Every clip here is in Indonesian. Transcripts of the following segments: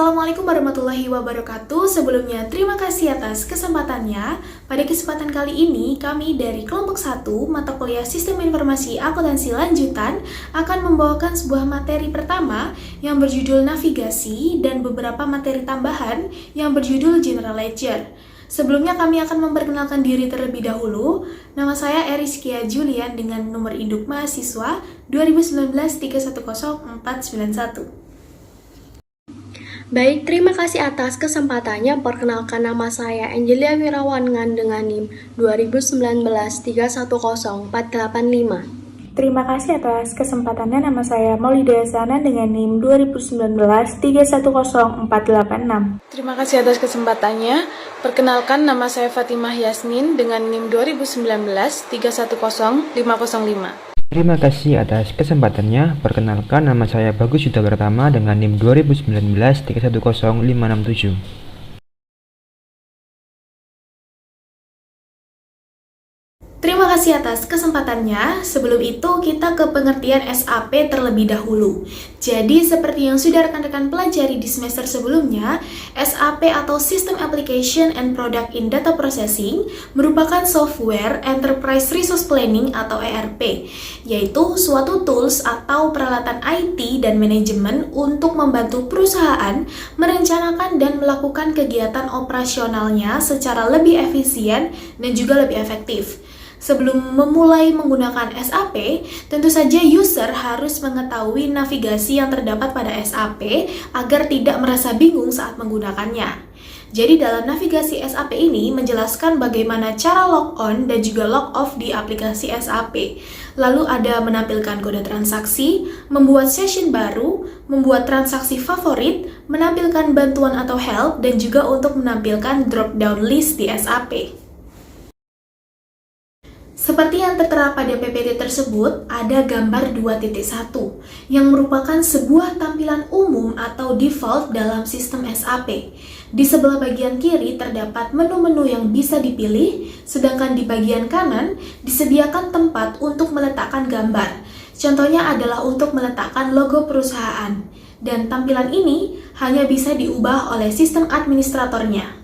Assalamualaikum warahmatullahi wabarakatuh. Sebelumnya, terima kasih atas kesempatannya. Pada kesempatan kali ini, kami dari kelompok 1 mata kuliah Sistem Informasi Akuntansi Lanjutan akan membawakan sebuah materi pertama yang berjudul Navigasi dan beberapa materi tambahan yang berjudul General Ledger. Sebelumnya kami akan memperkenalkan diri terlebih dahulu. Nama saya Eriskia Julian dengan nomor induk mahasiswa 2019-310491. Baik, terima kasih atas kesempatannya. Perkenalkan, nama saya Angelia Wirawan dengan NIM 2019-310485. Terima kasih atas kesempatannya. Nama saya Maulida Sana dengan NIM 2019-310486. Terima kasih atas kesempatannya. Perkenalkan, nama saya Fatimah Yasmin dengan NIM 2019-310505. Terima kasih atas kesempatannya. Perkenalkan, nama saya Bagus Yuda Pertama dengan NIM 2019-310567. Terima kasih atas kesempatannya. Sebelum itu, kita ke pengertian SAP terlebih dahulu. Jadi, seperti yang sudah rekan-rekan pelajari di semester sebelumnya, SAP atau System Application and Product in Data Processing merupakan software Enterprise Resource Planning atau ERP, yaitu suatu tools atau peralatan IT dan manajemen untuk membantu perusahaan merencanakan dan melakukan kegiatan operasionalnya secara lebih efisien dan juga lebih efektif. Sebelum memulai menggunakan SAP, tentu saja user harus mengetahui navigasi yang terdapat pada SAP agar tidak merasa bingung saat menggunakannya. Jadi dalam navigasi SAP ini menjelaskan bagaimana cara log on dan juga log off di aplikasi SAP. Lalu ada menampilkan kode transaksi, membuat session baru, membuat transaksi favorit, menampilkan bantuan atau help, dan juga untuk menampilkan drop down list di SAP. Seperti yang tertera pada PPT tersebut, ada gambar 2.1 yang merupakan sebuah tampilan umum atau default dalam sistem SAP. Di sebelah bagian kiri terdapat menu-menu yang bisa dipilih, sedangkan di bagian kanan disediakan tempat untuk meletakkan gambar. Contohnya adalah untuk meletakkan logo perusahaan. Dan tampilan ini hanya bisa diubah oleh sistem administratornya.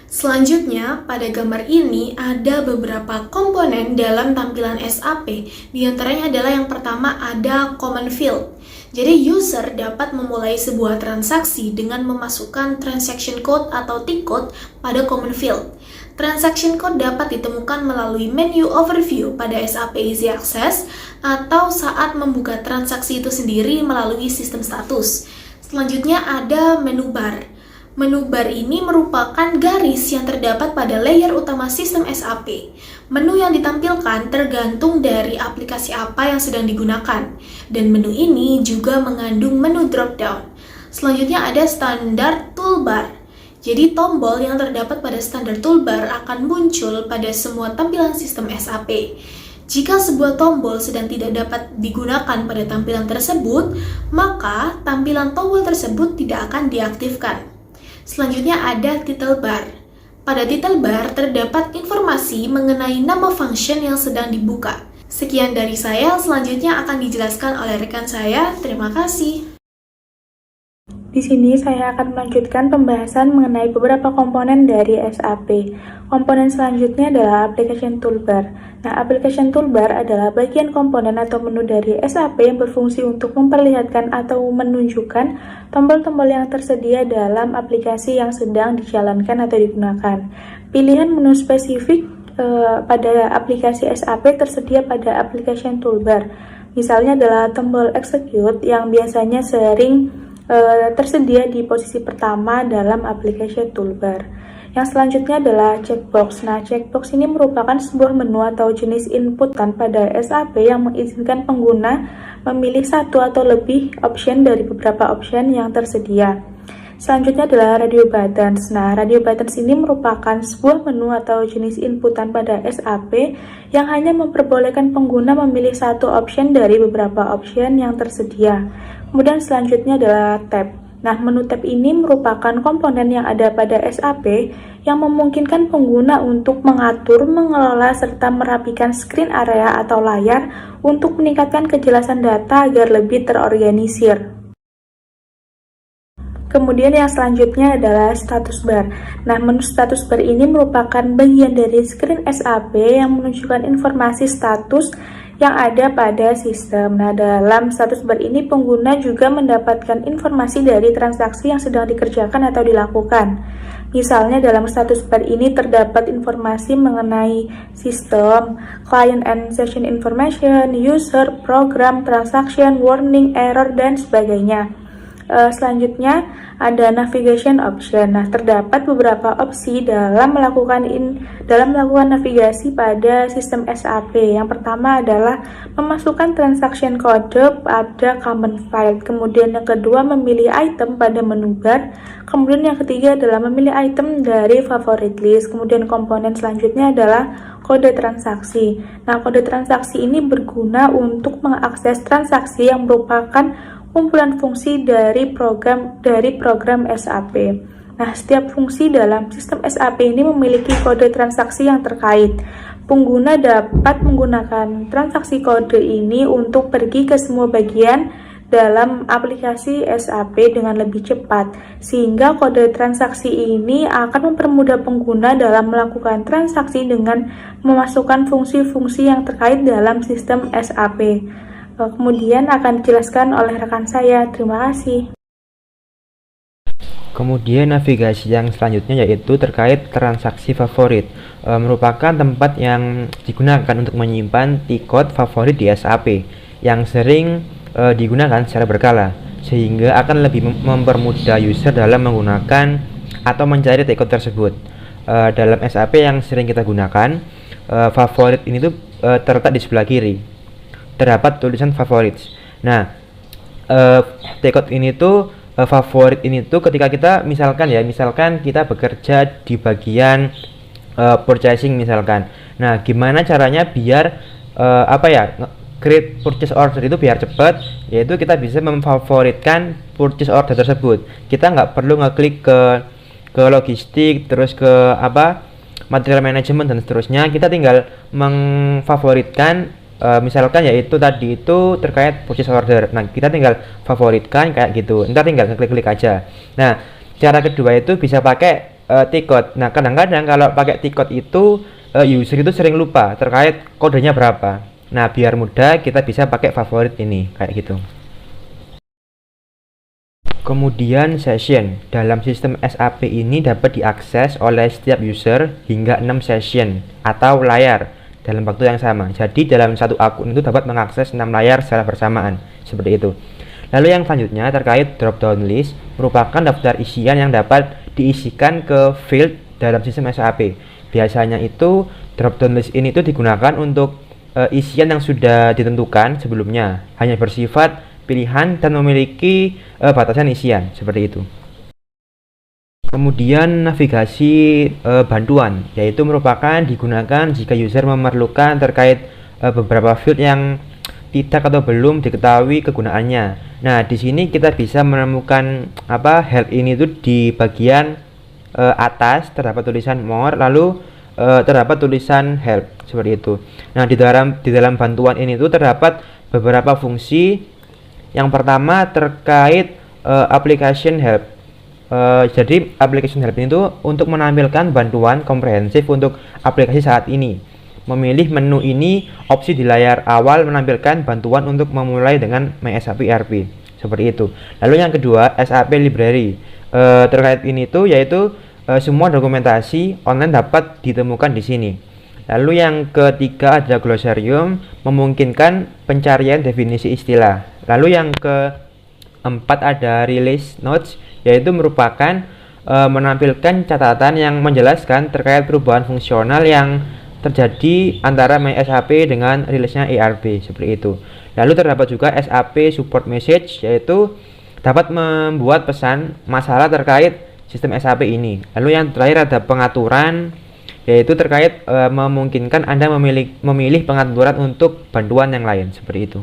Selanjutnya, pada gambar ini ada beberapa komponen dalam tampilan SAP. Di antaranya adalah yang pertama ada common field. Jadi user dapat memulai sebuah transaksi dengan memasukkan transaction code atau tick code pada common field. Transaction code dapat ditemukan melalui menu overview pada SAP Easy Access atau saat membuka transaksi itu sendiri melalui sistem status. Selanjutnya ada menu bar. Menu bar ini merupakan garis yang terdapat pada layer utama sistem SAP. Menu yang ditampilkan tergantung dari aplikasi apa yang sedang digunakan, dan menu ini juga mengandung menu drop down. Selanjutnya ada standar toolbar. Jadi tombol yang terdapat pada standar toolbar akan muncul pada semua tampilan sistem SAP. Jika sebuah tombol sedang tidak dapat digunakan pada tampilan tersebut, maka tampilan tombol tersebut tidak akan diaktifkan. Selanjutnya ada title bar. Pada title bar terdapat informasi mengenai nama function yang sedang dibuka. Sekian dari saya, selanjutnya akan dijelaskan oleh rekan saya. Terima kasih. Di sini saya akan melanjutkan pembahasan mengenai beberapa komponen dari SAP. Komponen selanjutnya adalah application toolbar. Nah, application toolbar adalah bagian komponen atau menu dari SAP yang berfungsi untuk memperlihatkan atau menunjukkan tombol-tombol yang tersedia dalam aplikasi yang sedang dijalankan atau digunakan. Pilihan menu spesifik pada aplikasi SAP tersedia pada application toolbar. Misalnya adalah tombol execute yang biasanya sering tersedia di posisi pertama dalam application toolbar. Yang selanjutnya adalah checkbox. Nah, checkbox ini merupakan sebuah menu atau jenis inputan pada SAP yang mengizinkan pengguna memilih satu atau lebih option dari beberapa option yang tersedia. Selanjutnya adalah radio buttons. Nah, radio buttons ini merupakan sebuah menu atau jenis inputan pada SAP yang hanya memperbolehkan pengguna memilih satu option dari beberapa option yang tersedia. Kemudian selanjutnya adalah tab. Nah, menu tab ini merupakan komponen yang ada pada SAP yang memungkinkan pengguna untuk mengatur, mengelola, serta merapikan screen area atau layar untuk meningkatkan kejelasan data agar lebih terorganisir. Kemudian yang selanjutnya adalah status bar. Nah, menu status bar ini merupakan bagian dari screen SAP yang menunjukkan informasi status yang ada pada sistem. Nah, dalam status bar ini pengguna juga mendapatkan informasi dari transaksi yang sedang dikerjakan atau dilakukan. Misalnya dalam status bar ini terdapat informasi mengenai sistem, client and session information, user, program, transaction, warning, error, dan sebagainya. Selanjutnya ada navigation option. Nah, terdapat beberapa opsi dalam melakukan navigasi pada sistem SAP. Yang pertama adalah memasukkan transaction code pada common file. Kemudian yang kedua memilih item pada menu bar. Kemudian yang ketiga adalah memilih item dari favorite list. Kemudian komponen selanjutnya adalah kode transaksi. Nah, kode transaksi ini berguna untuk mengakses transaksi yang merupakan kumpulan fungsi dari program SAP. Nah, setiap fungsi dalam sistem SAP ini memiliki kode transaksi yang terkait. Pengguna dapat menggunakan transaksi kode ini untuk pergi ke semua bagian dalam aplikasi SAP dengan lebih cepat, sehingga kode transaksi ini akan mempermudah pengguna dalam melakukan transaksi dengan memasukkan fungsi-fungsi yang terkait dalam sistem SAP. Kemudian akan dijelaskan oleh rekan saya. Terima kasih. Kemudian navigasi yang selanjutnya yaitu terkait transaksi favorit, merupakan tempat yang digunakan untuk menyimpan tikot favorit di SAP yang sering digunakan secara berkala, sehingga akan lebih mempermudah user dalam menggunakan atau mencari tikot tersebut. Dalam SAP yang sering kita gunakan, favorit ini tuh terletak di sebelah kiri. Terdapat tulisan favorites. Nah, tikot ini tuh favorit ini tuh ketika kita misalkan kita bekerja di bagian purchasing misalkan. Nah, gimana caranya biar create purchase order itu biar cepat, yaitu kita bisa memfavoritkan purchase order tersebut. Kita nggak perlu ngeklik ke logistik, terus ke material management dan seterusnya. Kita tinggal memfavoritkan misalkan yaitu tadi itu terkait purchase order. Nah, kita tinggal favoritkan kayak gitu. Ntar tinggal klik-klik aja. Nah, cara kedua itu bisa pakai tikot. Nah, kadang-kadang kalau pakai tikot itu user itu sering lupa terkait kodenya berapa. Nah, biar mudah kita bisa pakai favorit ini kayak gitu. Kemudian session. Dalam sistem SAP ini dapat diakses oleh setiap user hingga 6 session atau layar dalam waktu yang sama. Jadi dalam satu akun itu dapat mengakses 6 layar secara bersamaan, seperti itu. Lalu yang selanjutnya terkait drop down list, merupakan daftar isian yang dapat diisikan ke field dalam sistem SAP. Biasanya itu drop down list ini itu digunakan untuk isian yang sudah ditentukan sebelumnya, hanya bersifat pilihan dan memiliki batasan isian, seperti itu. Kemudian navigasi bantuan, yaitu merupakan digunakan jika user memerlukan terkait beberapa field yang tidak atau belum diketahui kegunaannya. Nah, di sini kita bisa menemukan help ini tuh di bagian atas terdapat tulisan more, lalu terdapat tulisan help seperti itu. Nah, di dalam bantuan ini tuh terdapat beberapa fungsi. Yang pertama terkait application help. Jadi application help itu untuk menampilkan bantuan komprehensif untuk aplikasi saat ini. Memilih menu ini, opsi di layar awal menampilkan bantuan untuk memulai dengan MySAP ERP, seperti itu. Lalu yang kedua, SAP Library. Terkait ini tuh yaitu semua dokumentasi online dapat ditemukan di sini. Lalu yang ketiga ada glossarium, memungkinkan pencarian definisi istilah. Lalu yang keempat ada release notes, yaitu merupakan menampilkan catatan yang menjelaskan terkait perubahan fungsional yang terjadi antara MySAP dengan rilisnya ERP, seperti itu. Lalu terdapat juga SAP support message, yaitu dapat membuat pesan masalah terkait sistem SAP ini. Lalu yang terakhir ada pengaturan, yaitu terkait memungkinkan Anda memilih pengaturan untuk bantuan yang lain, seperti itu.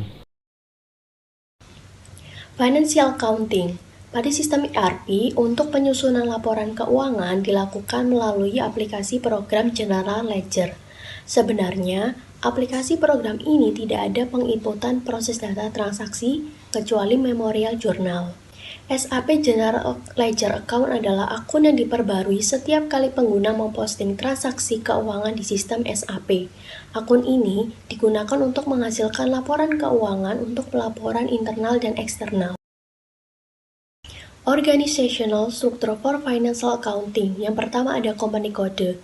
Financial Accounting. Pada sistem ERP, untuk penyusunan laporan keuangan dilakukan melalui aplikasi program General Ledger. Sebenarnya, aplikasi program ini tidak ada penginputan proses data transaksi kecuali Memorial Journal. SAP General Ledger Account adalah akun yang diperbarui setiap kali pengguna memposting transaksi keuangan di sistem SAP. Akun ini digunakan untuk menghasilkan laporan keuangan untuk pelaporan internal dan eksternal. Organizational Structure for Financial Accounting. Yang pertama ada company code.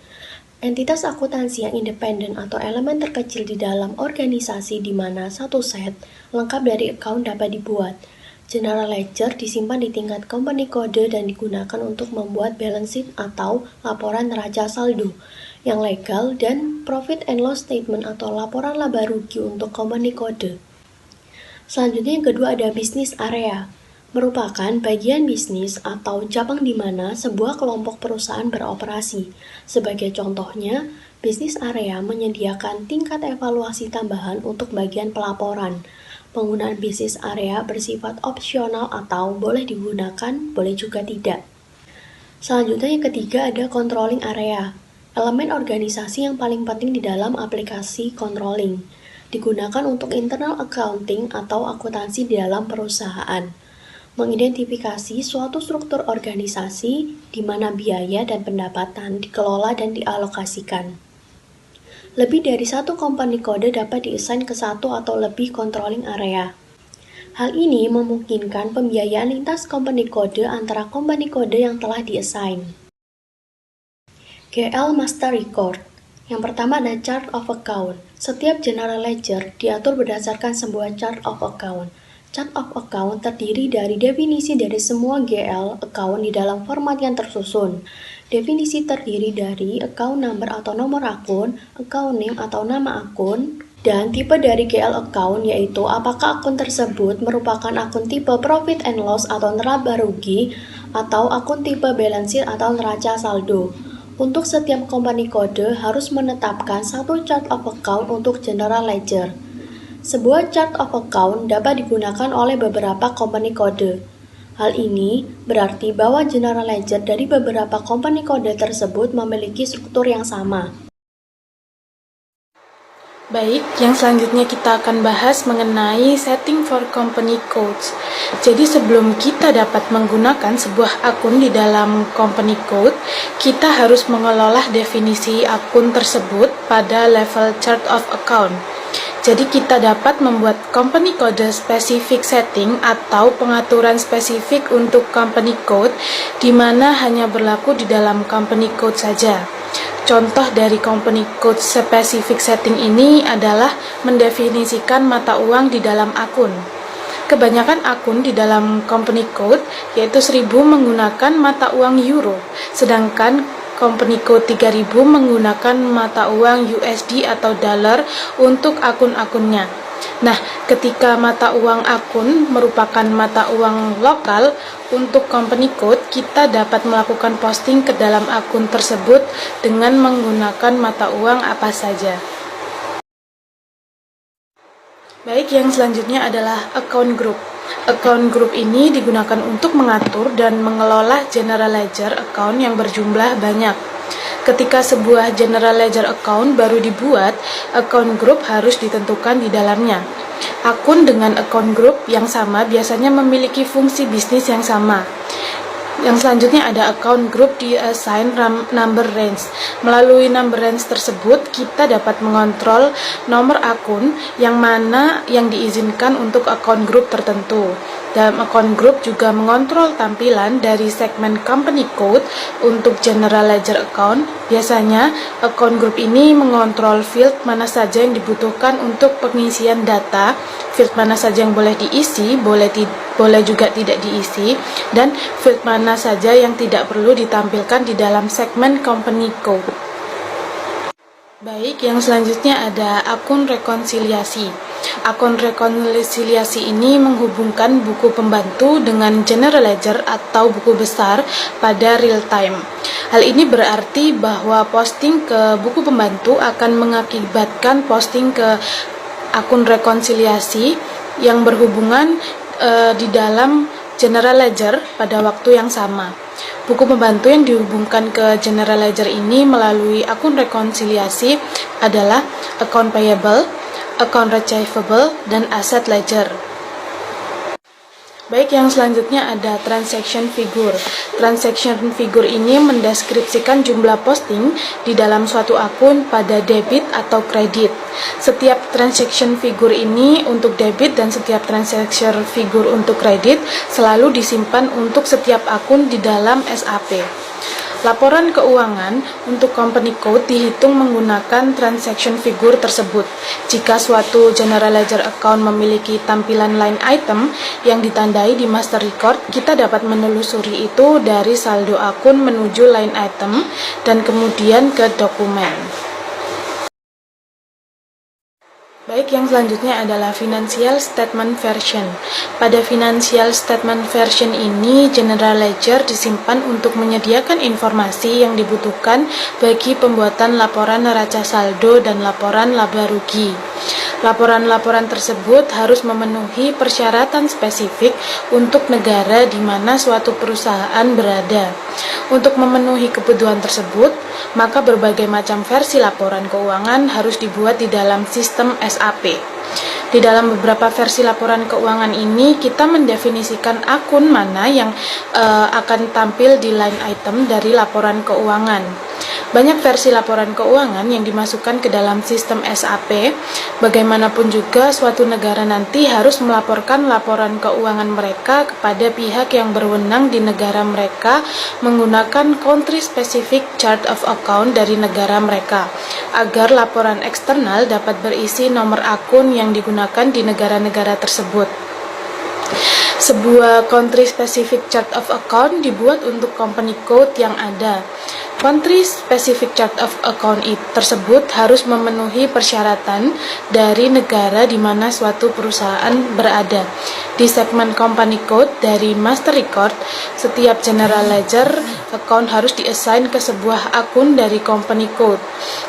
Entitas akuntansi yang independen atau elemen terkecil di dalam organisasi di mana satu set lengkap dari account dapat dibuat. General Ledger disimpan di tingkat company code dan digunakan untuk membuat balance sheet atau laporan neraca saldo yang legal dan profit and loss statement atau laporan laba rugi untuk company code. Selanjutnya yang kedua ada business area. Merupakan bagian bisnis atau cabang di mana sebuah kelompok perusahaan beroperasi. Sebagai contohnya, bisnis area menyediakan tingkat evaluasi tambahan untuk bagian pelaporan. Penggunaan bisnis area bersifat opsional atau boleh digunakan, boleh juga tidak. Selanjutnya yang ketiga ada controlling area. Elemen organisasi yang paling penting di dalam aplikasi controlling. Digunakan untuk internal accounting atau akuntansi di dalam perusahaan. Mengidentifikasi suatu struktur organisasi di mana biaya dan pendapatan dikelola dan dialokasikan. Lebih dari satu company code dapat diassign ke satu atau lebih controlling area. Hal ini memungkinkan pembiayaan lintas company code antara company code yang telah diassign. GL Master Record. Yang pertama ada Chart of Account. Setiap General Ledger diatur berdasarkan sebuah Chart of Account. Chart of Account terdiri dari definisi dari semua GL account di dalam format yang tersusun. Definisi terdiri dari account number atau nomor akun, account name atau nama akun, dan tipe dari GL account yaitu apakah akun tersebut merupakan akun tipe profit and loss atau neraca rugi atau akun tipe balance sheet atau neraca saldo. Untuk setiap company code harus menetapkan satu chart of account untuk General Ledger. Sebuah chart of account dapat digunakan oleh beberapa company code. Hal ini berarti bahwa General Ledger dari beberapa company code tersebut memiliki struktur yang sama. Baik, yang selanjutnya kita akan bahas mengenai setting for company codes. Jadi sebelum kita dapat menggunakan sebuah akun di dalam company code, kita harus mengelola definisi akun tersebut pada level chart of account. Jadi kita dapat membuat company code specific setting atau pengaturan spesifik untuk company code di mana hanya berlaku di dalam company code saja. Contoh dari company code specific setting ini adalah mendefinisikan mata uang di dalam akun. Kebanyakan akun di dalam company code yaitu 1000 menggunakan mata uang euro, sedangkan company code 3000 menggunakan mata uang USD atau dolar untuk akun-akunnya. Nah, ketika mata uang akun merupakan mata uang lokal untuk company code, kita dapat melakukan posting ke dalam akun tersebut dengan menggunakan mata uang apa saja. Baik, yang selanjutnya adalah account group. Account group ini digunakan untuk mengatur dan mengelola General Ledger account yang berjumlah banyak. Ketika sebuah General Ledger account baru dibuat, account group harus ditentukan di dalamnya. Akun dengan account group yang sama biasanya memiliki fungsi bisnis yang sama. Yang selanjutnya ada account group di-assign number range. Melalui number range tersebut, kita dapat mengontrol nomor akun yang mana yang diizinkan untuk account group tertentu. Dalam account group juga mengontrol tampilan dari segmen company code untuk General Ledger account. Biasanya, account group ini mengontrol field mana saja yang dibutuhkan untuk pengisian data, field mana saja yang boleh diisi, boleh juga tidak diisi, dan field mana saja yang tidak perlu ditampilkan di dalam segmen company code. Baik, yang selanjutnya ada akun rekonsiliasi. Akun rekonsiliasi ini menghubungkan buku pembantu dengan General Ledger atau buku besar pada real time. Hal ini berarti bahwa posting ke buku pembantu akan mengakibatkan posting ke akun rekonsiliasi yang berhubungan di dalam General Ledger pada waktu yang sama. Buku pembantu yang dihubungkan ke General Ledger ini melalui akun rekonsiliasi adalah account payable, account receivable, dan asset ledger. Baik, yang selanjutnya ada transaction figure. Transaction figure ini mendeskripsikan jumlah posting di dalam suatu akun pada debit atau kredit. Setiap transaction figure ini untuk debit dan setiap transaction figure untuk kredit selalu disimpan untuk setiap akun di dalam SAP. Laporan keuangan untuk company code dihitung menggunakan transaction figure tersebut. Jika suatu general ledger account memiliki tampilan line item yang ditandai di master record, kita dapat menelusuri itu dari saldo akun menuju line item dan kemudian ke dokumen. Baik, yang selanjutnya adalah Financial Statement Version. Pada Financial Statement Version ini, General Ledger disimpan untuk menyediakan informasi yang dibutuhkan bagi pembuatan laporan neraca saldo dan laporan laba rugi. Laporan-laporan tersebut harus memenuhi persyaratan spesifik untuk negara di mana suatu perusahaan berada. Untuk memenuhi kebutuhan tersebut, maka berbagai macam versi laporan keuangan harus dibuat di dalam sistem SAP. Di dalam beberapa versi laporan keuangan ini, kita mendefinisikan akun mana yang akan tampil di line item dari laporan keuangan. Banyak versi laporan keuangan yang dimasukkan ke dalam sistem SAP. Bagaimanapun juga, suatu negara nanti harus melaporkan laporan keuangan mereka kepada pihak yang berwenang di negara mereka menggunakan country specific chart of account dari negara mereka, agar laporan eksternal dapat berisi nomor akun yang digunakan di negara-negara tersebut. Sebuah country specific chart of account dibuat untuk company code yang ada. Country specific chart of account tersebut harus memenuhi persyaratan dari negara di mana suatu perusahaan berada. Di segmen company code dari master record, setiap general ledger account harus diassign ke sebuah akun dari company code.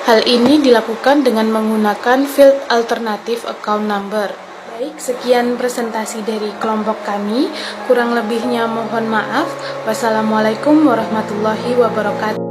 Hal ini dilakukan dengan menggunakan field alternative account number. Baik, sekian presentasi dari kelompok kami. Kurang lebihnya mohon maaf. Wassalamualaikum warahmatullahi wabarakatuh.